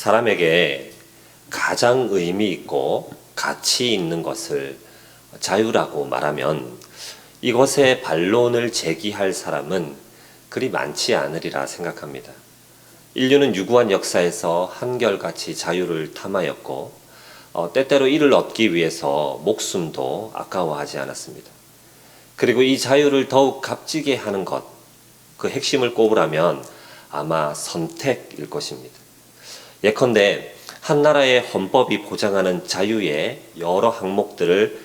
사람에게 가장 의미 있고 가치 있는 것을 자유라고 말하면 이것에 반론을 제기할 사람은 그리 많지 않으리라 생각합니다. 인류는 유구한 역사에서 한결같이 자유를 탐하였고 때때로 이를 얻기 위해서 목숨도 아까워하지 않았습니다. 그리고 이 자유를 더욱 값지게 하는 것, 그 핵심을 꼽으라면 아마 선택일 것입니다. 예컨대 한 나라의 헌법이 보장하는 자유의 여러 항목들을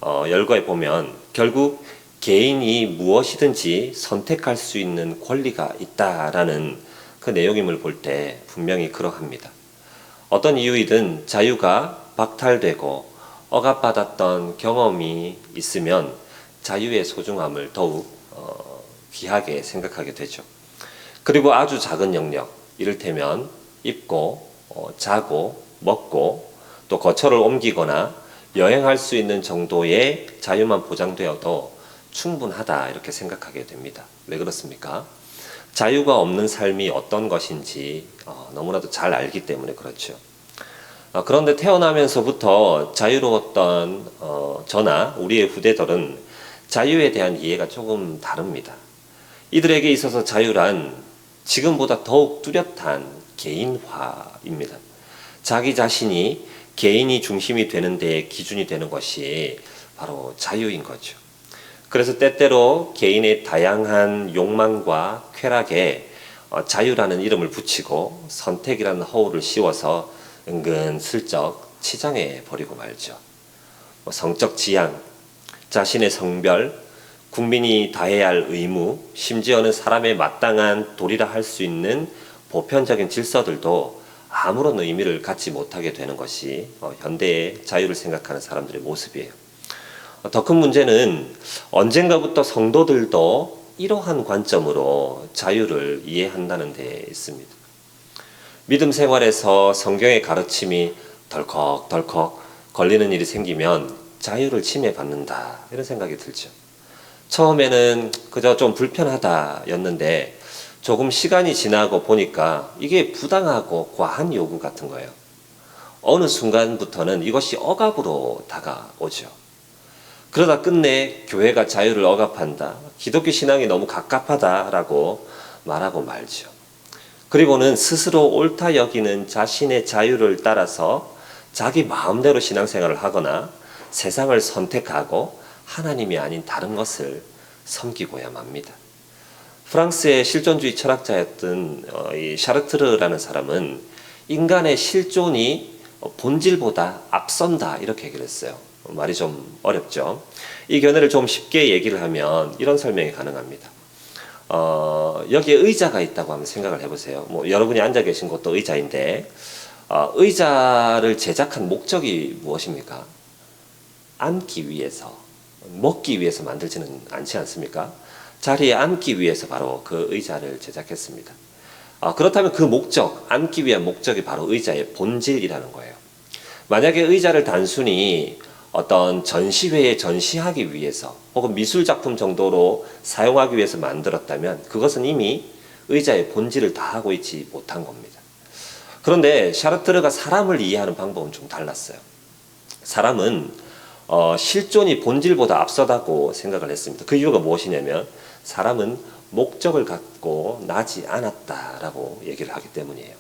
열거해 보면 결국 개인이 무엇이든지 선택할 수 있는 권리가 있다라는 그 내용임을 볼 때 분명히 그러합니다. 어떤 이유이든 자유가 박탈되고 억압받았던 경험이 있으면 자유의 소중함을 더욱 귀하게 생각하게 되죠. 그리고 아주 작은 영역, 이를테면 입고 자고 먹고 또 거처를 옮기거나 여행할 수 있는 정도의 자유만 보장되어도 충분하다 이렇게 생각하게 됩니다. 왜 그렇습니까? 자유가 없는 삶이 어떤 것인지 너무나도 잘 알기 때문에 그렇죠. 그런데 태어나면서부터 자유로웠던 저나 우리의 후대들은 자유에 대한 이해가 조금 다릅니다. 이들에게 있어서 자유란 지금보다 더욱 뚜렷한 개인화입니다. 자기 자신이 개인이 중심이 되는 데에 기준이 되는 것이 바로 자유인 거죠. 그래서 때때로 개인의 다양한 욕망과 쾌락에 자유라는 이름을 붙이고 선택이라는 허울을 씌워서 은근슬쩍 치장해 버리고 말죠. 성적 지향, 자신의 성별, 국민이 다해야 할 의무, 심지어는 사람의 마땅한 도리라 할 수 있는 보편적인 질서들도 아무런 의미를 갖지 못하게 되는 것이 현대의 자유를 생각하는 사람들의 모습이에요. 더 큰 문제는 언젠가부터 성도들도 이러한 관점으로 자유를 이해한다는 데 있습니다. 믿음 생활에서 성경의 가르침이 덜컥덜컥 걸리는 일이 생기면 자유를 침해받는다 이런 생각이 들죠. 처음에는 그저 좀 불편하다였는데 조금 시간이 지나고 보니까 이게 부당하고 과한 요구 같은 거예요. 어느 순간부터는 이것이 억압으로 다가오죠. 그러다 끝내 교회가 자유를 억압한다, 기독교 신앙이 너무 갑갑하다라고 말하고 말죠. 그리고는 스스로 옳다 여기는 자신의 자유를 따라서 자기 마음대로 신앙생활을 하거나 세상을 선택하고 하나님이 아닌 다른 것을 섬기고야 맙니다. 프랑스의 실존주의 철학자였던 이 샤르트르라는 사람은 인간의 실존이 본질보다 앞선다 이렇게 얘기를 했어요. 말이 좀 어렵죠. 이 견해를 좀 쉽게 얘기를 하면 이런 설명이 가능합니다. 여기에 의자가 있다고 한번 생각을 해보세요. 여러분이 앉아 계신 곳도 의자인데 의자를 제작한 목적이 무엇입니까? 앉기 위해서, 먹기 위해서 만들지는 않지 않습니까? 자리에 앉기 위해서 바로 그 의자를 제작했습니다. 그렇다면 그 목적, 앉기 위한 목적이 바로 의자의 본질이라는 거예요. 만약에 의자를 단순히 어떤 전시회에 전시하기 위해서 혹은 미술작품 정도로 사용하기 위해서 만들었다면 그것은 이미 의자의 본질을 다하고 있지 못한 겁니다. 그런데 샤르트르가 사람을 이해하는 방법은 좀 달랐어요. 사람은 실존이 본질보다 앞서다고 생각을 했습니다. 그 이유가 무엇이냐면 사람은 목적을 갖고 나지 않았다라고 얘기를 하기 때문이에요.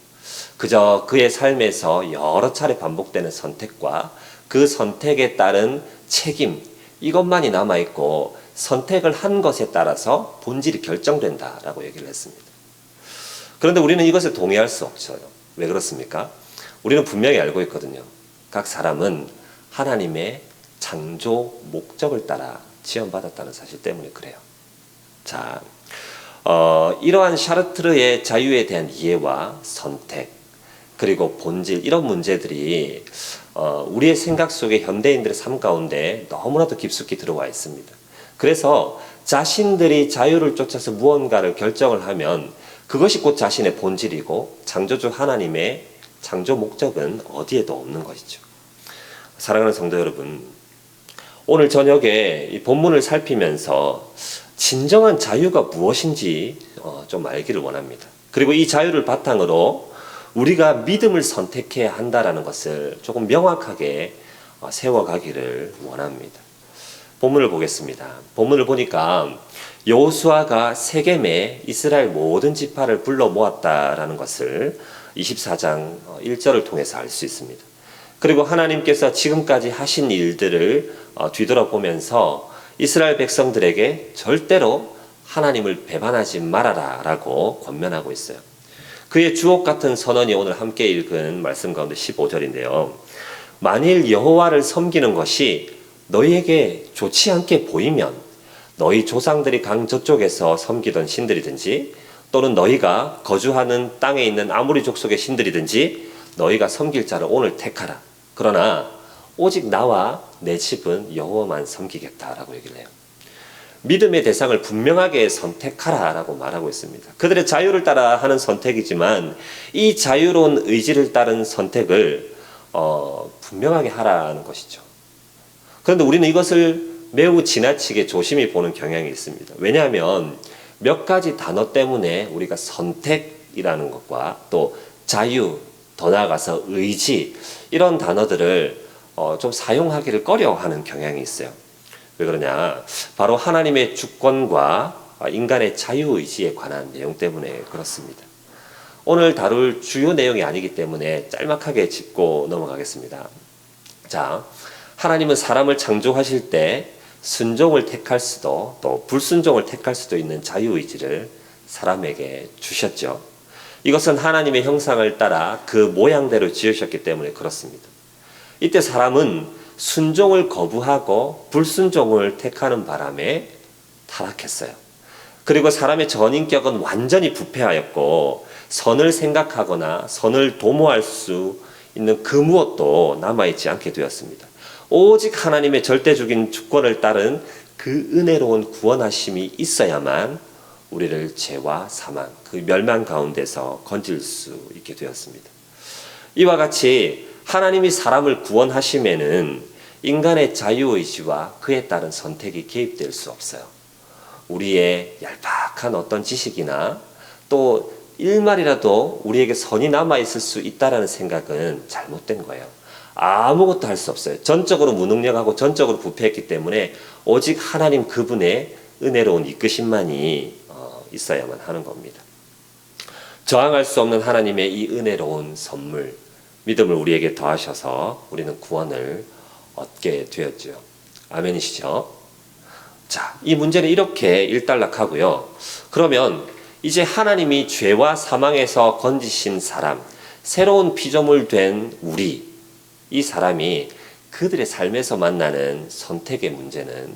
그저 그의 삶에서 여러 차례 반복되는 선택과 그 선택에 따른 책임, 이것만이 남아있고 선택을 한 것에 따라서 본질이 결정된다라고 얘기를 했습니다. 그런데 우리는 이것에 동의할 수 없어요. 왜 그렇습니까? 우리는 분명히 알고 있거든요. 각 사람은 하나님의 창조 목적을 따라 지원받았다는 사실 때문에 그래요. 자, 이러한 샤르트르의 자유에 대한 이해와 선택, 그리고 본질, 이런 문제들이 우리의 생각 속에 현대인들의 삶 가운데 너무나도 깊숙이 들어와 있습니다. 그래서 자신들이 자유를 쫓아서 무언가를 결정을 하면 그것이 곧 자신의 본질이고 창조주 하나님의 창조 목적은 어디에도 없는 것이죠. 사랑하는 성도 여러분, 오늘 저녁에 이 본문을 살피면서 진정한 자유가 무엇인지 좀 알기를 원합니다. 그리고 이 자유를 바탕으로 우리가 믿음을 선택해야 한다라는 것을 조금 명확하게 세워가기를 원합니다. 본문을 보겠습니다. 본문을 보니까 여호수아가 세겜에 이스라엘 모든 지파를 불러 모았다라는 것을 24장 1절을 통해서 알 수 있습니다. 그리고 하나님께서 지금까지 하신 일들을 뒤돌아보면서 이스라엘 백성들에게 절대로 하나님을 배반하지 말아라 라고 권면하고 있어요. 그의 주옥 같은 선언이 오늘 함께 읽은 말씀 가운데 15절인데요. 만일 여호와를 섬기는 것이 너희에게 좋지 않게 보이면 너희 조상들이 강 저쪽에서 섬기던 신들이든지 또는 너희가 거주하는 땅에 있는 아무리 족속의 신들이든지 너희가 섬길 자를 오늘 택하라. 그러나 오직 나와 내 집은 여호와만 섬기겠다라고 얘기를 해요. 믿음의 대상을 분명하게 선택하라라고 말하고 있습니다. 그들의 자유를 따라 하는 선택이지만 이 자유로운 의지를 따른 선택을 분명하게 하라는 것이죠. 그런데 우리는 이것을 매우 지나치게 조심히 보는 경향이 있습니다. 왜냐하면 몇 가지 단어 때문에 우리가 선택이라는 것과 또 자유, 더 나아가서 의지 이런 단어들을 좀 사용하기를 꺼려하는 경향이 있어요. 왜 그러냐? 바로 하나님의 주권과 인간의 자유의지에 관한 내용 때문에 그렇습니다. 오늘 다룰 주요 내용이 아니기 때문에 짤막하게 짚고 넘어가겠습니다. 자, 하나님은 사람을 창조하실 때 순종을 택할 수도 또 불순종을 택할 수도 있는 자유의지를 사람에게 주셨죠. 이것은 하나님의 형상을 따라 그 모양대로 지으셨기 때문에 그렇습니다. 이때 사람은 순종을 거부하고 불순종을 택하는 바람에 타락했어요. 그리고 사람의 전인격은 완전히 부패하였고 선을 생각하거나 선을 도모할 수 있는 그 무엇도 남아있지 않게 되었습니다. 오직 하나님의 절대적인 주권을 따른 그 은혜로운 구원하심이 있어야만 우리를 죄와 사망, 그 멸망 가운데서 건질 수 있게 되었습니다. 이와 같이 하나님이 사람을 구원하심에는 인간의 자유의지와 그에 따른 선택이 개입될 수 없어요. 우리의 얄팍한 어떤 지식이나 또 일말이라도 우리에게 선이 남아있을 수 있다는 생각은 잘못된 거예요. 아무것도 할 수 없어요. 전적으로 무능력하고 전적으로 부패했기 때문에 오직 하나님 그분의 은혜로운 이끄심만이 있어야만 하는 겁니다. 저항할 수 없는 하나님의 이 은혜로운 선물, 믿음을 우리에게 더하셔서 우리는 구원을 얻게 되었죠. 아멘이시죠? 자, 이 문제는 이렇게 일단락하고요. 그러면 이제 하나님이 죄와 사망에서 건지신 사람, 새로운 피조물 된 우리, 이 사람이 그들의 삶에서 만나는 선택의 문제는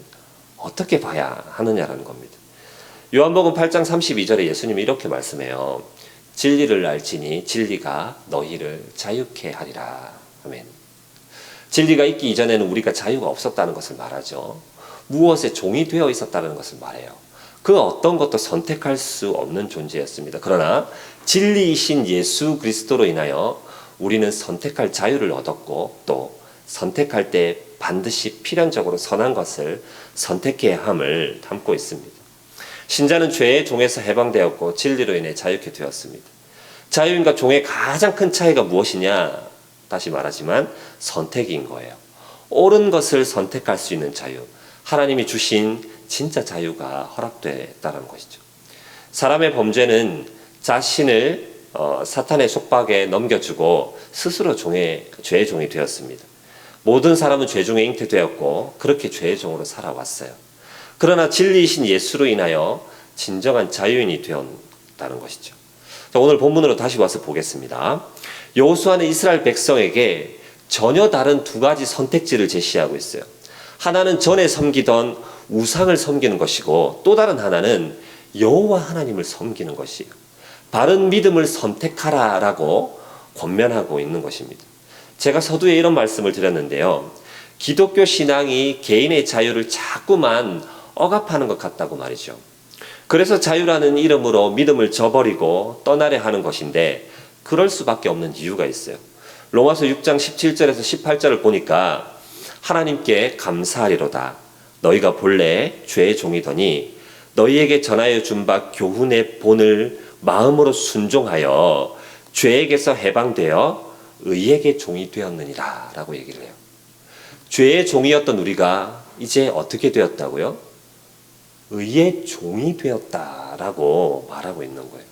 어떻게 봐야 하느냐라는 겁니다. 요한복음 8장 32절에 예수님이 이렇게 말씀해요. 진리를 알지니 진리가 너희를 자유케 하리라. 아멘. 진리가 있기 이전에는 우리가 자유가 없었다는 것을 말하죠. 무엇에 종이 되어 있었다는 것을 말해요. 그 어떤 것도 선택할 수 없는 존재였습니다. 그러나 진리이신 예수 그리스도로 인하여 우리는 선택할 자유를 얻었고 또 선택할 때 반드시 필연적으로 선한 것을 선택해야 함을 담고 있습니다. 신자는 죄의 종에서 해방되었고 진리로 인해 자유케 되었습니다. 자유인과 종의 가장 큰 차이가 무엇이냐? 다시 말하지만 선택인 거예요. 옳은 것을 선택할 수 있는 자유. 하나님이 주신 진짜 자유가 허락됐다는 것이죠. 사람의 범죄는 자신을 사탄의 속박에 넘겨주고 스스로 죄의 종이 되었습니다. 모든 사람은 죄 중에 잉태되었고 그렇게 죄의 종으로 살아왔어요. 그러나 진리이신 예수로 인하여 진정한 자유인이 되었다는 것이죠. 자, 오늘 본문으로 다시 와서 보겠습니다. 여호수아는 이스라엘 백성에게 전혀 다른 두 가지 선택지를 제시하고 있어요. 하나는 전에 섬기던 우상을 섬기는 것이고 또 다른 하나는 여호와 하나님을 섬기는 것이에요. 바른 믿음을 선택하라라고 권면하고 있는 것입니다. 제가 서두에 이런 말씀을 드렸는데요. 기독교 신앙이 개인의 자유를 자꾸만 억압하는 것 같다고 말이죠. 그래서 자유라는 이름으로 믿음을 저버리고 떠나려 하는 것인데 그럴 수밖에 없는 이유가 있어요. 로마서 6장 17절에서 18절을 보니까 하나님께 감사하리로다. 너희가 본래 죄의 종이더니 너희에게 전하여 준 바 교훈의 본을 마음으로 순종하여 죄에게서 해방되어 의에게 종이 되었느니라 라고 얘기를 해요. 죄의 종이었던 우리가 이제 어떻게 되었다고요? 의의 종이 되었다라고 말하고 있는 거예요.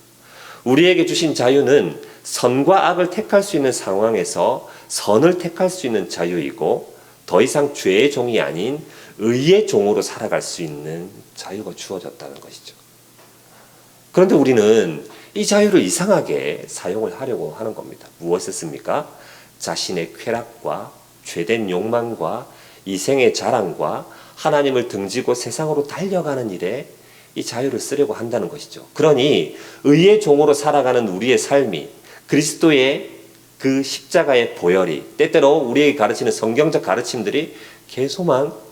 우리에게 주신 자유는 선과 악을 택할 수 있는 상황에서 선을 택할 수 있는 자유이고, 더 이상 죄의 종이 아닌 의의 종으로 살아갈 수 있는 자유가 주어졌다는 것이죠. 그런데 우리는 이 자유를 이상하게 사용을 하려고 하는 겁니다. 무엇이었습니까? 자신의 쾌락과 죄된 욕망과 이생의 자랑과 하나님을 등지고 세상으로 달려가는 일에 이 자유를 쓰려고 한다는 것이죠. 그러니 의의 종으로 살아가는 우리의 삶이 그리스도의 그 십자가의 보혈이, 때때로 우리에게 가르치는 성경적 가르침들이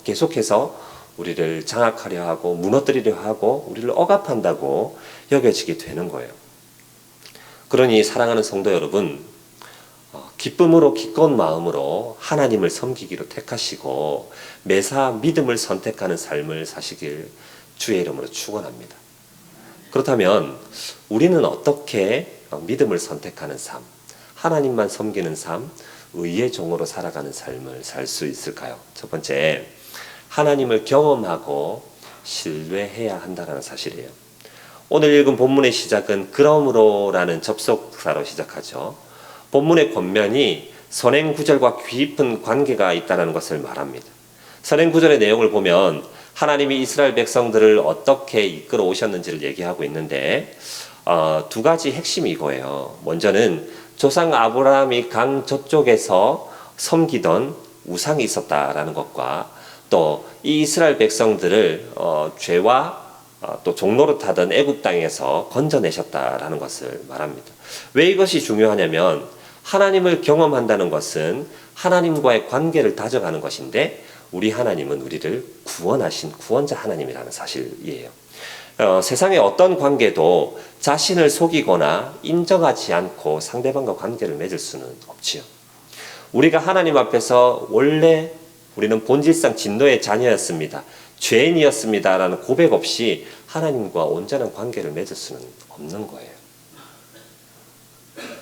계속해서 우리를 장악하려 하고 무너뜨리려 하고 우리를 억압한다고 여겨지게 되는 거예요. 그러니 사랑하는 성도 여러분, 기쁨으로 기꺼운 마음으로 하나님을 섬기기로 택하시고 매사 믿음을 선택하는 삶을 사시길 주의 이름으로 축원합니다. 그렇다면 우리는 어떻게 믿음을 선택하는 삶, 하나님만 섬기는 삶, 의의 종으로 살아가는 삶을 살 수 있을까요? 첫 번째, 하나님을 경험하고 신뢰해야 한다는 사실이에요. 오늘 읽은 본문의 시작은 그러므로라는 접속사로 시작하죠. 본문의 권면이 선행 구절과 깊은 관계가 있다는 것을 말합니다. 선행 구절의 내용을 보면 하나님이 이스라엘 백성들을 어떻게 이끌어 오셨는지를 얘기하고 있는데, 두 가지 핵심이 이거예요. 먼저는 조상 아브라함이 강 저쪽에서 섬기던 우상이 있었다라는 것과, 또 이 이스라엘 백성들을 죄와 또 종노릇하던 애굽 땅에서 건져내셨다라는 것을 말합니다. 왜 이것이 중요하냐면, 하나님을 경험한다는 것은 하나님과의 관계를 다져가는 것인데, 우리 하나님은 우리를 구원하신 구원자 하나님이라는 사실이에요. 세상의 어떤 관계도 자신을 속이거나 인정하지 않고 상대방과 관계를 맺을 수는 없지요. 우리가 하나님 앞에서 원래 우리는 본질상 진노의 자녀였습니다, 죄인이었습니다 라는 고백 없이 하나님과 온전한 관계를 맺을 수는 없는 거예요.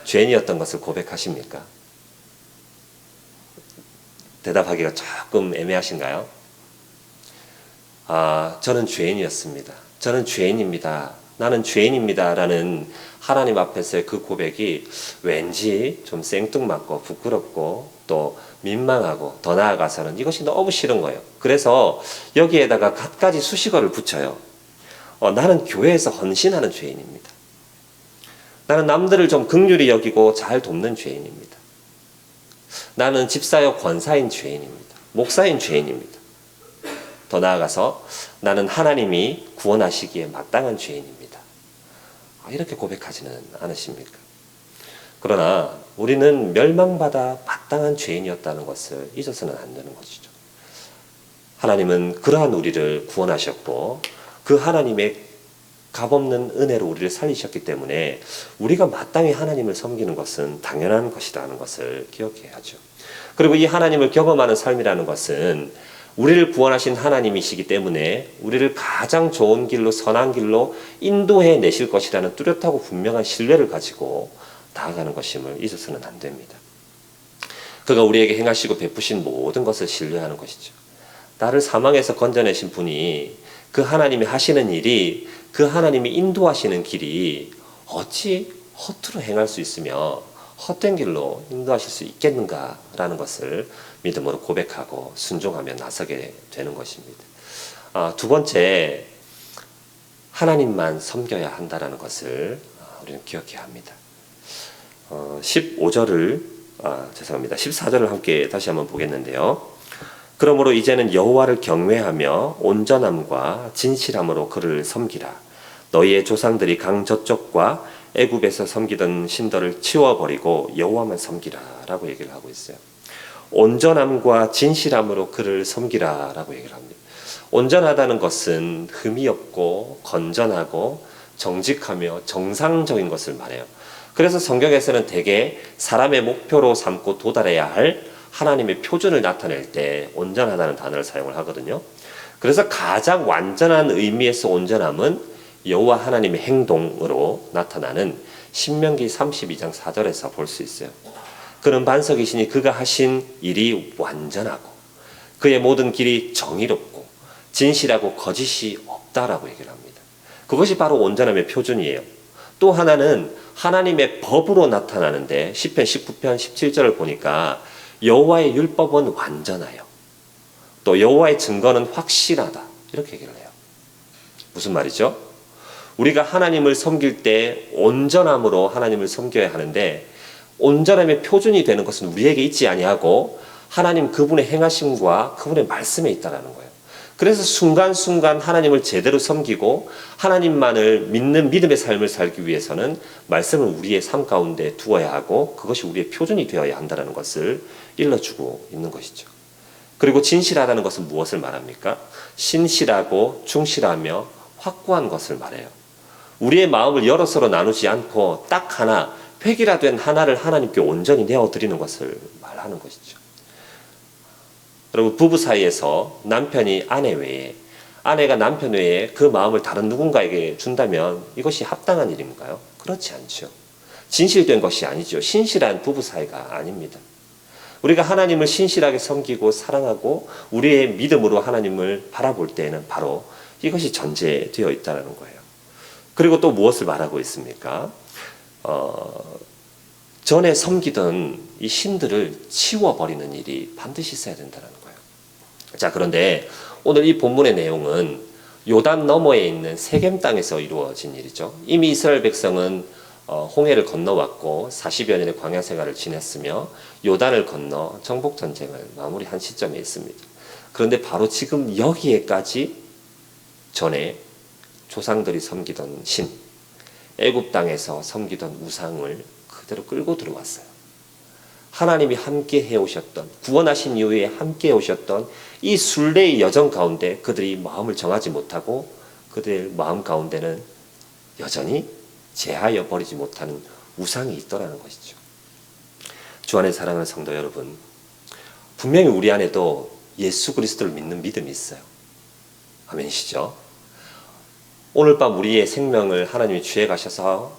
죄인이었던 것을 고백하십니까? 대답하기가 조금 애매하신가요? 저는 죄인이었습니다, 저는 죄인입니다, 나는 죄인입니다 라는 하나님 앞에서의 그 고백이 왠지 좀 생뚱맞고 부끄럽고 또 민망하고, 더 나아가서는 이것이 너무 싫은 거예요. 그래서 여기에다가 갖가지 수식어를 붙여요. 나는 교회에서 헌신하는 죄인입니다, 나는 남들을 좀 긍휼히 여기고 잘 돕는 죄인입니다, 나는 집사여 권사인 죄인입니다, 목사인 죄인입니다, 더 나아가서 나는 하나님이 구원하시기에 마땅한 죄인입니다. 이렇게 고백하지는 않으십니까? 그러나 우리는 멸망받아 마땅한 죄인이었다는 것을 잊어서는 안 되는 것이죠. 하나님은 그러한 우리를 구원하셨고 그 하나님의 값없는 은혜로 우리를 살리셨기 때문에 우리가 마땅히 하나님을 섬기는 것은 당연한 것이라는 것을 기억해야죠. 그리고 이 하나님을 경험하는 삶이라는 것은 우리를 구원하신 하나님이시기 때문에 우리를 가장 좋은 길로, 선한 길로 인도해 내실 것이라는 뚜렷하고 분명한 신뢰를 가지고 나아가는 것임을 잊어서는 안 됩니다. 그가 우리에게 행하시고 베푸신 모든 것을 신뢰하는 것이죠. 나를 사망에서 건져내신 분이, 그 하나님이 하시는 일이, 그 하나님이 인도하시는 길이 어찌 허투루 행할 수 있으며 헛된 길로 인도하실 수 있겠는가라는 것을 믿음으로 고백하고 순종하며 나서게 되는 것입니다. 두 번째, 하나님만 섬겨야 한다는 것을 우리는 기억해야 합니다. 14절을 함께 다시 한번 보겠는데요. 그러므로 이제는 여호와를 경외하며 온전함과 진실함으로 그를 섬기라. 너희의 조상들이 강 저쪽과 애굽에서 섬기던 신들을 치워버리고 여호와만 섬기라 라고 얘기를 하고 있어요. 온전함과 진실함으로 그를 섬기라 라고 얘기를 합니다. 온전하다는 것은 흠이 없고 건전하고 정직하며 정상적인 것을 말해요. 그래서 성경에서는 대개 사람의 목표로 삼고 도달해야 할 하나님의 표준을 나타낼 때 온전하다는 단어를 사용을 하거든요. 그래서 가장 완전한 의미에서 온전함은 여호와 하나님의 행동으로 나타나는 신명기 32장 4절에서 볼 수 있어요. 그는 반석이시니 그가 하신 일이 완전하고 그의 모든 길이 정의롭고 진실하고 거짓이 없다라고 얘기를 합니다. 그것이 바로 온전함의 표준이에요. 또 하나는 하나님의 법으로 나타나는데 시편 19편 17절을 보니까 여호와의 율법은 완전하여 또 여호와의 증거는 확실하다 이렇게 얘기를 해요. 무슨 말이죠? 우리가 하나님을 섬길 때 온전함으로 하나님을 섬겨야 하는데 온전함의 표준이 되는 것은 우리에게 있지 아니하고 하나님 그분의 행하심과 그분의 말씀에 있다라는 거예요. 그래서 순간순간 하나님을 제대로 섬기고 하나님만을 믿는 믿음의 삶을 살기 위해서는 말씀을 우리의 삶 가운데 두어야 하고 그것이 우리의 표준이 되어야 한다는 것을 일러주고 있는 것이죠. 그리고 진실하다는 것은 무엇을 말합니까? 신실하고 충실하며 확고한 것을 말해요. 우리의 마음을 여러 서로 나누지 않고 딱 하나, 획일화된 하나를 하나님께 온전히 내어드리는 것을 말하는 것이죠. 여러분, 부부 사이에서 남편이 아내 외에, 아내가 남편 외에 그 마음을 다른 누군가에게 준다면 이것이 합당한 일인가요? 그렇지 않죠. 진실된 것이 아니죠. 신실한 부부 사이가 아닙니다. 우리가 하나님을 신실하게 섬기고 사랑하고 우리의 믿음으로 하나님을 바라볼 때에는 바로 이것이 전제되어 있다는 거예요. 그리고 또 무엇을 말하고 있습니까? 전에 섬기던 이 신들을 치워버리는 일이 반드시 있어야 된다는 거예요. 자, 그런데 오늘 이 본문의 내용은 요단 너머에 있는 세겜 땅에서 이루어진 일이죠. 이미 이스라엘 백성은 홍해를 건너왔고 40여 년의 광야 생활을 지냈으며 요단을 건너 정복 전쟁을 마무리한 시점에 있습니다. 그런데 바로 지금 여기에까지 전에 조상들이 섬기던 신, 애굽 땅에서 섬기던 우상을 그대로 끌고 들어왔어요. 하나님이 함께 해오셨던, 구원하신 이후에 함께 해오셨던 이 순례의 여정 가운데 그들이 마음을 정하지 못하고 그들의 마음 가운데는 여전히 제하여 버리지 못하는 우상이 있더라는 것이죠. 주 안에 사랑하는 성도 여러분, 분명히 우리 안에도 예수 그리스도를 믿는 믿음이 있어요. 아멘이시죠? 오늘 밤 우리의 생명을 하나님이 취해 가셔서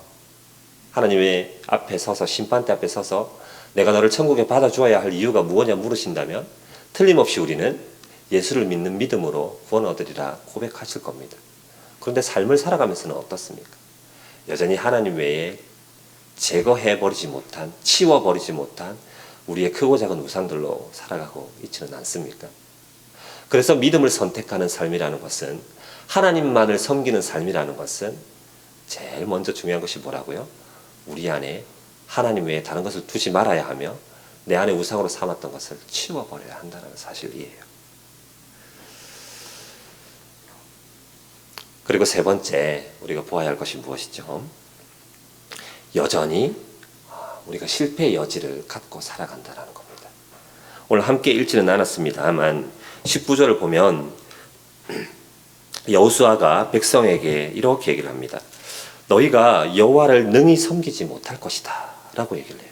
하나님의 앞에 서서 심판대 앞에 서서 내가 너를 천국에 받아주어야 할 이유가 무엇이냐 물으신다면 틀림없이 우리는 예수를 믿는 믿음으로 구원 얻으리라 고백하실 겁니다. 그런데 삶을 살아가면서는 어떻습니까? 여전히 하나님 외에 제거해버리지 못한, 치워버리지 못한 우리의 크고 작은 우상들로 살아가고 있지는 않습니까? 그래서 믿음을 선택하는 삶이라는 것은, 하나님만을 섬기는 삶이라는 것은 제일 먼저 중요한 것이 뭐라고요? 우리 안에 하나님 외에 다른 것을 두지 말아야 하며 내 안에 우상으로 삼았던 것을 치워버려야 한다는 사실이에요. 그리고 세 번째 우리가 보아야 할 것이 무엇이죠? 여전히 우리가 실패의 여지를 갖고 살아간다는 겁니다. 오늘 함께 읽지는 않았습니다만 19절을 보면 여호수아가 백성에게 이렇게 얘기를 합니다. 너희가 여호와를 능히 섬기지 못할 것이다 라고 얘기를 해요.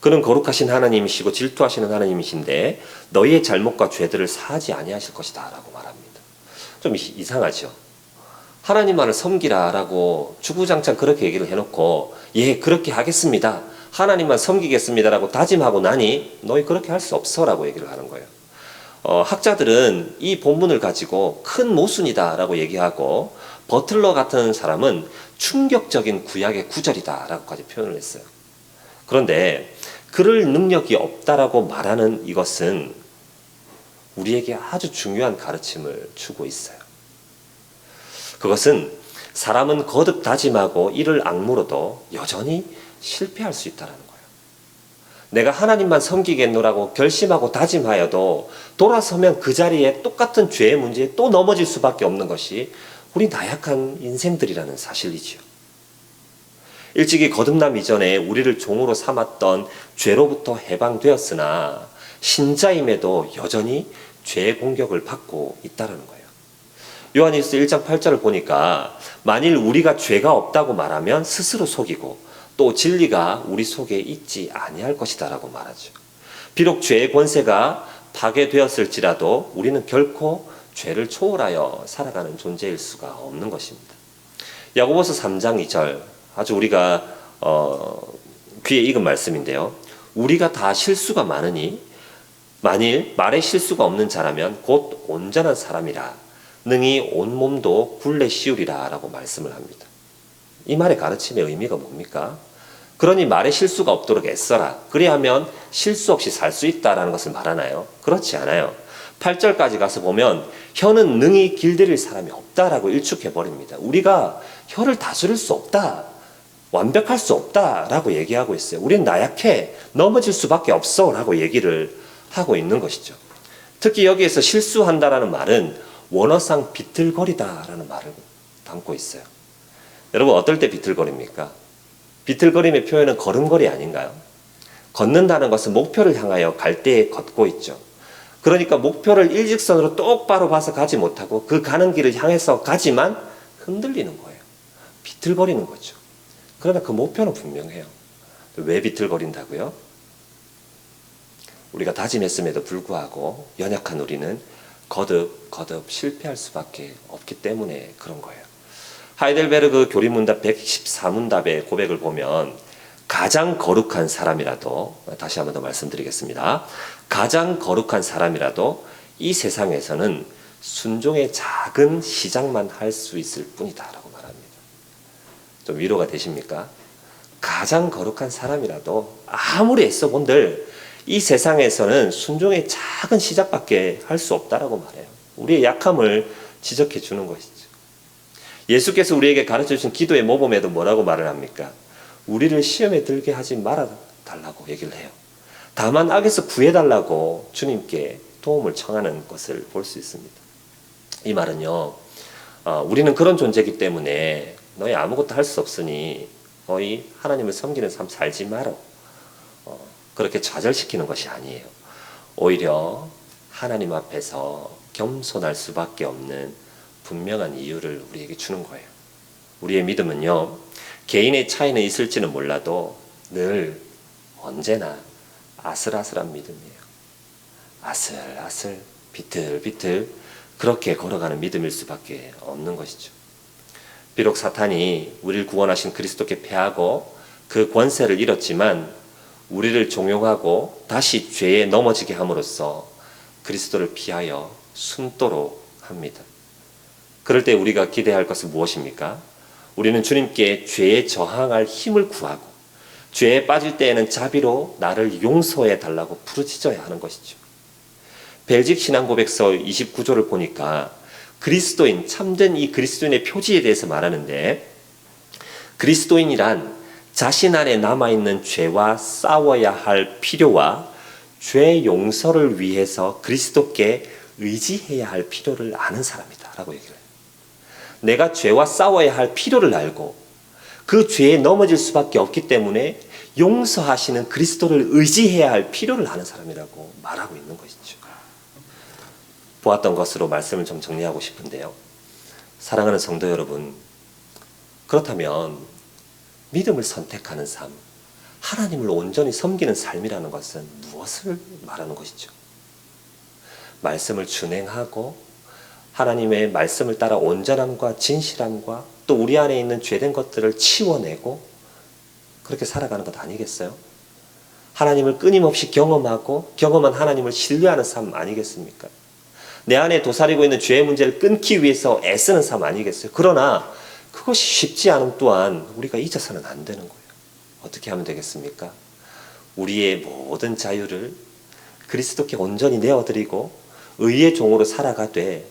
그는 거룩하신 하나님이시고 질투하시는 하나님이신데 너희의 잘못과 죄들을 사하지 아니하실 것이다 라고 말합니다. 좀 이상하죠. 하나님만을 섬기라 라고 주구장창 그렇게 얘기를 해놓고 예 그렇게 하겠습니다, 하나님만 섬기겠습니다 라고 다짐하고 나니 너희 그렇게 할 수 없어 라고 얘기를 하는 거예요. 학자들은 이 본문을 가지고 큰 모순이다 라고 얘기하고 버틀러 같은 사람은 충격적인 구약의 구절이다 라고까지 표현을 했어요. 그런데 그럴 능력이 없다라고 말하는 이것은 우리에게 아주 중요한 가르침을 주고 있어요. 그것은 사람은 거듭 다짐하고 이를 악물어도 여전히 실패할 수 있다는 거예요. 내가 하나님만 섬기겠노라고 결심하고 다짐하여도 돌아서면 그 자리에 똑같은 죄의 문제에 또 넘어질 수밖에 없는 것이 우리 나약한 인생들이라는 사실이지요. 일찍이 거듭남 이전에 우리를 종으로 삼았던 죄로부터 해방되었으나 신자임에도 여전히 죄의 공격을 받고 있다는 거예요. 요한일서 1장 8절을 보니까 만일 우리가 죄가 없다고 말하면 스스로 속이고 또 진리가 우리 속에 있지 아니할 것이다 라고 말하죠. 비록 죄의 권세가 파괴되었을지라도 우리는 결코 죄를 초월하여 살아가는 존재일 수가 없는 것입니다. 야고보서 3장 2절 아주 우리가 귀에 익은 말씀인데요. 우리가 다 실수가 많으니 만일 말에 실수가 없는 자라면 곧 온전한 사람이라 능히 온몸도 굴레 씌우리라 라고 말씀을 합니다. 이 말의 가르침의 의미가 뭡니까? 그러니 말에 실수가 없도록 애써라. 그리하면 실수 없이 살 수 있다라는 것을 말하나요? 그렇지 않아요. 8절까지 가서 보면 혀는 능히 길들일 사람이 없다라고 일축해버립니다. 우리가 혀를 다스릴 수 없다. 완벽할 수 없다라고 얘기하고 있어요. 우린 나약해. 넘어질 수밖에 없어 라고 얘기를 하고 있는 것이죠. 특히 여기에서 실수한다라는 말은 원어상 비틀거리다라는 말을 담고 있어요. 여러분 어떨 때 비틀거립니까? 비틀거림의 표현은 걸음걸이 아닌가요? 걷는다는 것은 목표를 향하여 갈 때 걷고 있죠. 그러니까 목표를 일직선으로 똑바로 봐서 가지 못하고 그 가는 길을 향해서 가지만 흔들리는 거예요. 비틀거리는 거죠. 그러나 그 목표는 분명해요. 왜 비틀거린다고요? 우리가 다짐했음에도 불구하고 연약한 우리는 거듭 실패할 수밖에 없기 때문에 그런 거예요. 하이델베르그 교리문답 114문답의 고백을 보면 가장 거룩한 사람이라도, 다시 한번 더 말씀드리겠습니다. 가장 거룩한 사람이라도 이 세상에서는 순종의 작은 시작만 할 수 있을 뿐이다 라고 말합니다. 좀 위로가 되십니까? 가장 거룩한 사람이라도 아무리 애써 본들 이 세상에서는 순종의 작은 시작밖에 할 수 없다라고 말해요. 우리의 약함을 지적해 주는 것이죠. 예수께서 우리에게 가르쳐 주신 기도의 모범에도 뭐라고 말을 합니까? 우리를 시험에 들게 하지 말아 달라고 얘기를 해요. 다만 악에서 구해달라고 주님께 도움을 청하는 것을 볼 수 있습니다. 이 말은요, 우리는 그런 존재이기 때문에 너희 아무것도 할 수 없으니 너희 하나님을 섬기는 삶 살지 말어. 그렇게 좌절시키는 것이 아니에요. 오히려 하나님 앞에서 겸손할 수밖에 없는 분명한 이유를 우리에게 주는 거예요. 우리의 믿음은요, 개인의 차이는 있을지는 몰라도 늘 언제나 아슬아슬한 믿음이에요. 아슬아슬, 비틀비틀 그렇게 걸어가는 믿음일 수밖에 없는 것이죠. 비록 사탄이 우리를 구원하신 그리스도께 패하고 그 권세를 잃었지만 우리를 종용하고 다시 죄에 넘어지게 함으로써 그리스도를 피하여 숨도록 합니다. 그럴 때 우리가 기대할 것은 무엇입니까? 우리는 주님께 죄에 저항할 힘을 구하고 죄에 빠질 때에는 자비로 나를 용서해 달라고 부르짖어야 하는 것이죠. 벨직 신앙고백서 29조를 보니까 그리스도인, 참된 이 그리스도인의 표지에 대해서 말하는데, 그리스도인이란 자신 안에 남아있는 죄와 싸워야 할 필요와 죄 용서를 위해서 그리스도께 의지해야 할 필요를 아는 사람이다 라고 얘기를 해요. 내가 죄와 싸워야 할 필요를 알고 그 죄에 넘어질 수밖에 없기 때문에 용서하시는 그리스도를 의지해야 할 필요를 아는 사람이라고 말하고 있는 것이죠. 보았던 것으로 말씀을 좀 정리하고 싶은데요. 사랑하는 성도 여러분, 그렇다면 믿음을 선택하는 삶, 하나님을 온전히 섬기는 삶이라는 것은 무엇을 말하는 것이죠? 말씀을 준행하고 하나님의 말씀을 따라 온전함과 진실함과 또 우리 안에 있는 죄된 것들을 치워내고 그렇게 살아가는 것 아니겠어요? 하나님을 끊임없이 경험하고 경험한 하나님을 신뢰하는 삶 아니겠습니까? 내 안에 도사리고 있는 죄의 문제를 끊기 위해서 애쓰는 삶 아니겠어요? 그러나 그것이 쉽지 않음 또한 우리가 잊어서는 안 되는 거예요. 어떻게 하면 되겠습니까? 우리의 모든 자유를 그리스도께 온전히 내어드리고 의의 종으로 살아가되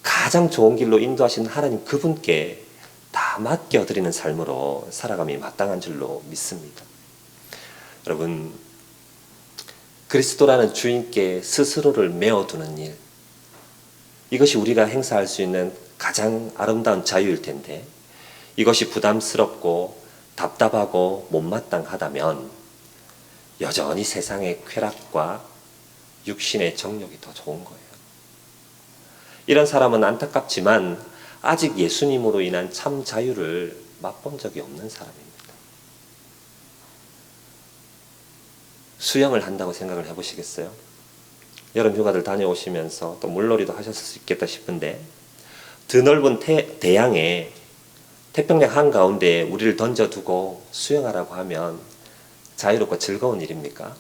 가장 좋은 길로 인도하시는 하나님 그분께 다 맡겨드리는 삶으로 살아감이 마땅한 줄로 믿습니다. 여러분, 그리스도라는 주인께 스스로를 메어두는 일, 이것이 우리가 행사할 수 있는 가장 아름다운 자유일 텐데 이것이 부담스럽고 답답하고 못마땅하다면 여전히 세상의 쾌락과 육신의 정욕이 더 좋은 거예요. 이런 사람은 안타깝지만 아직 예수님으로 인한 참 자유를 맛본 적이 없는 사람입니다. 수영을 한다고 생각을 해보시겠어요? 여름 휴가들 다녀오시면서 또 물놀이도 하셨을 수 있겠다 싶은데 드넓은 대양에 태평양 한가운데 우리를 던져두고 수영하라고 하면 자유롭고 즐거운 일입니까?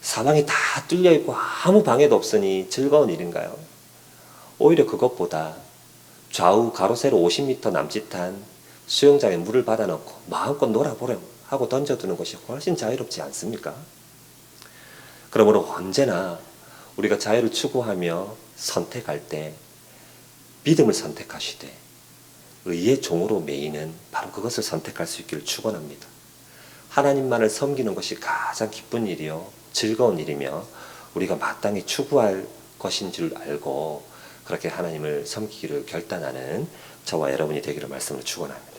사방이 다 뚫려있고 아무 방해도 없으니 즐거운 일인가요? 오히려 그것보다 좌우 가로 세로 50m 남짓한 수영장에 물을 받아넣고 마음껏 놀아보렴 하고 던져두는 것이 훨씬 자유롭지 않습니까? 그러므로 언제나 우리가 자유를 추구하며 선택할 때 믿음을 선택하시되 의의 종으로 매이는 바로 그것을 선택할 수 있기를 축원합니다. 하나님만을 섬기는 것이 가장 기쁜 일이요 즐거운 일이며 우리가 마땅히 추구할 것인 줄 알고 그렇게 하나님을 섬기기를 결단하는 저와 여러분이 되기를 말씀을 축원합니다.